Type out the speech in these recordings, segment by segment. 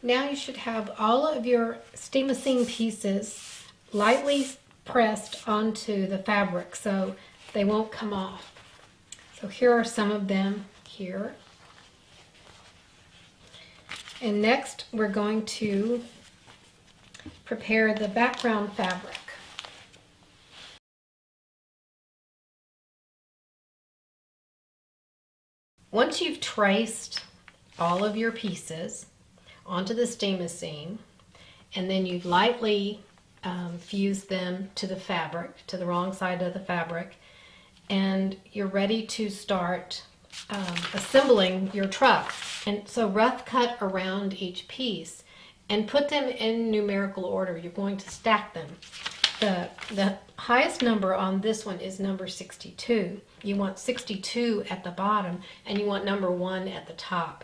Now you should have all of your steam-a-seam pieces lightly pressed onto the fabric so they won't come off. So here are some of them here. And next we're going to prepare the background fabric. Once you've traced all of your pieces onto the steam-a-seam, and then you've lightly fused them to the fabric, to the wrong side of the fabric, and you're ready to start assembling your truck. And so rough cut around each piece and put them in numerical order. You're going to stack them. The highest number on this one is number 62. You want 62 at the bottom, and you want number 1 at the top.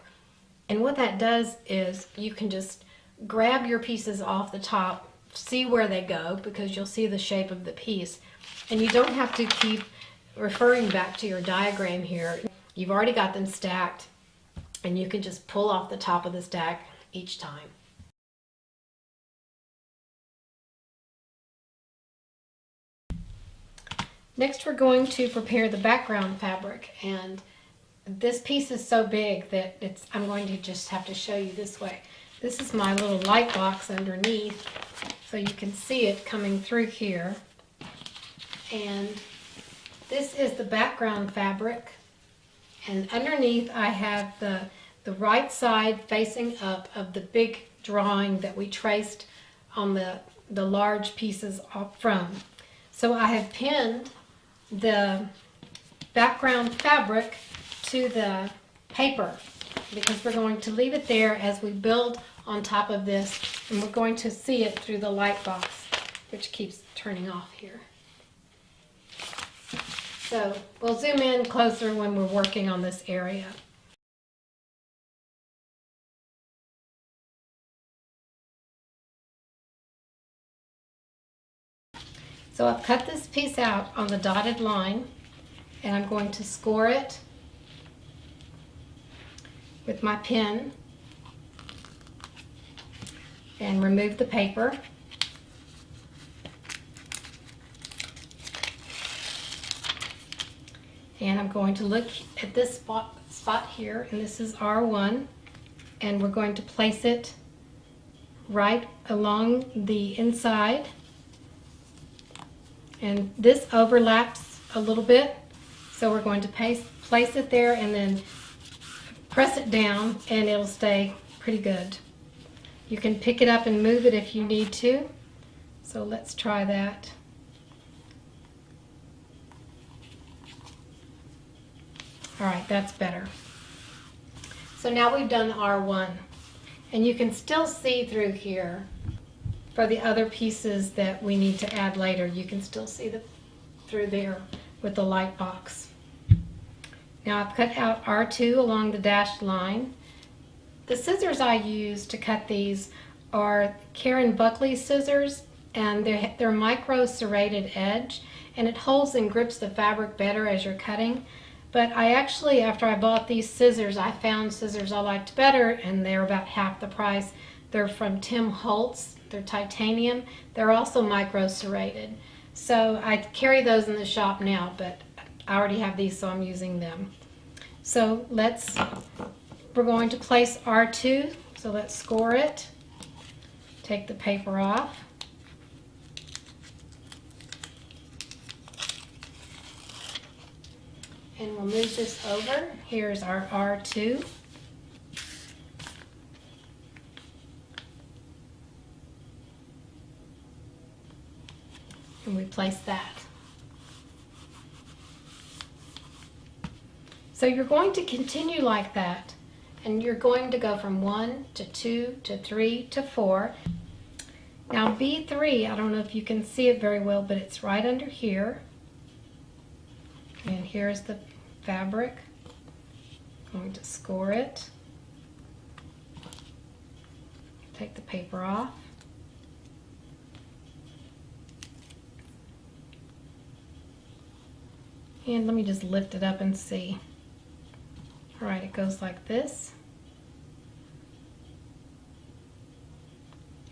And what that does is you can just grab your pieces off the top, see where they go, because you'll see the shape of the piece. And you don't have to keep referring back to your diagram here. You've already got them stacked, and you can just pull off the top of the stack each time. Next we're going to prepare the background fabric, and this piece is so big that I'm going to just have to show you this way. This is my little light box underneath, so you can see it coming through here. And this is the background fabric, and underneath I have the right side facing up of the big drawing that we traced on the large pieces up front. So I have pinned the background fabric to the paper because we're going to leave it there as we build on top of this, and we're going to see it through the light box, which keeps turning off here. So we'll zoom in closer when we're working on this area. So I've cut this piece out on the dotted line, and I'm going to score it with my pen and remove the paper. And I'm going to look at this spot here, and this is R1, and we're going to place it right along the inside. And this overlaps a little bit, so we're going to place it there and then press it down, and it'll stay pretty good. You can pick it up and move it if you need to. So let's try that. All right, that's better. So now we've done R1, and you can still see through here for the other pieces that we need to add later. You can still see through there with the light box. Now I've cut out R2 along the dashed line. The scissors I use to cut these are Karen Buckley scissors, and they're micro serrated edge, and it holds and grips the fabric better as you're cutting. But I actually, after I bought these scissors, I found scissors I liked better, and they're about half the price. They're from Tim Holtz. They're titanium. They're also micro serrated. So I carry those in the shop now, but I already have these, so I'm using them. So we're going to place R2. So let's score it. Take the paper off. And we'll move this over. Here's our R2. And we place that. So you're going to continue like that, and you're going to go from 1 to 2 to 3 to 4. Now B3, I don't know if you can see it very well, but it's right under here. And here's the fabric. I'm going to score it. Take the paper off. And let me just lift it up and see. All right, it goes like this.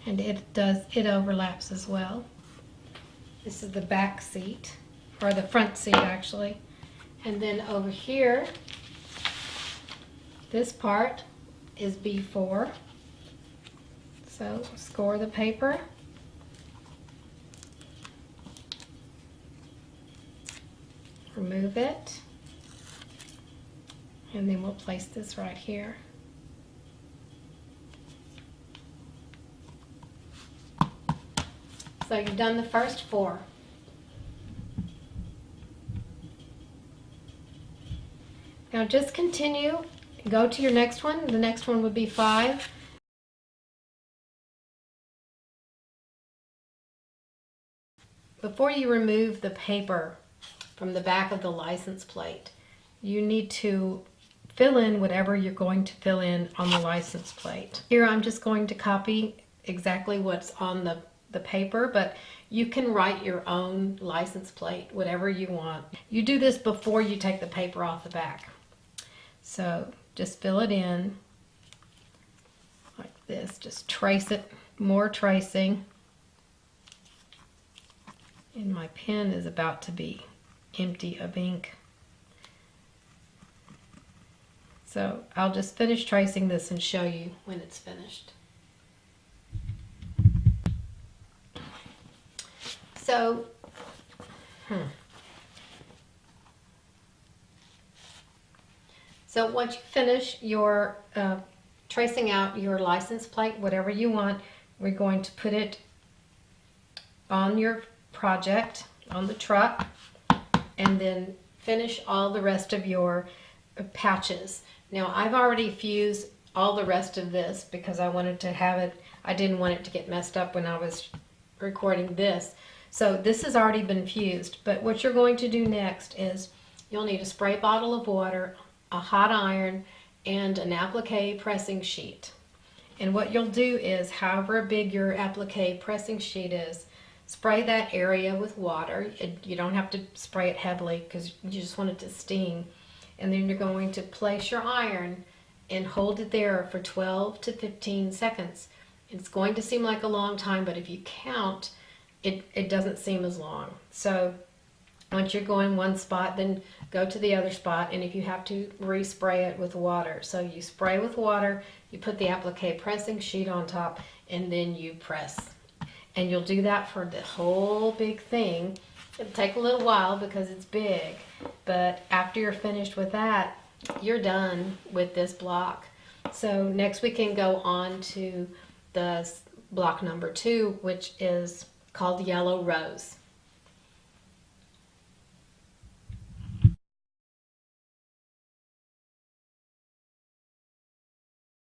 and it overlaps as well. This is the back seat, or the front seat actually. And then over here, this part is B4. So score the paper. Remove it. And then we'll place this right here. So you've done the first 4. Now just continue, go to your next one. The next one would be 5. Before you remove the paper from the back of the license plate, you need to fill in whatever you're going to fill in on the license plate. Here I'm just going to copy exactly what's on the paper, but you can write your own license plate, whatever you want. You do this before you take the paper off the back. So just fill it in like this. Just trace it, more tracing. And my pen is about to be empty of ink. So I'll just finish tracing this and show you when it's finished. So, So once you finish your tracing out your license plate, whatever you want, we're going to put it on your project, on the truck, and then finish all the rest of your patches. Now I've already fused all the rest of this because I wanted to have it, I didn't want it to get messed up when I was recording this. So this has already been fused, but what you're going to do next is you'll need a spray bottle of water, a hot iron, and an applique pressing sheet. And what you'll do is, however big your applique pressing sheet is, spray that area with water. You don't have to spray it heavily because you just want it to steam. And then you're going to place your iron and hold it there for 12 to 15 seconds. It's going to seem like a long time, but if you count, it doesn't seem as long. So once you're going one spot, then go to the other spot, and if you have to, respray it with water. So you spray with water, you put the applique pressing sheet on top, and then you press. And you'll do that for the whole big thing. It'll take a little while because it's big, but after you're finished with that, you're done with this block. So next we can go on to the block number 2, which is called Yellow Rose.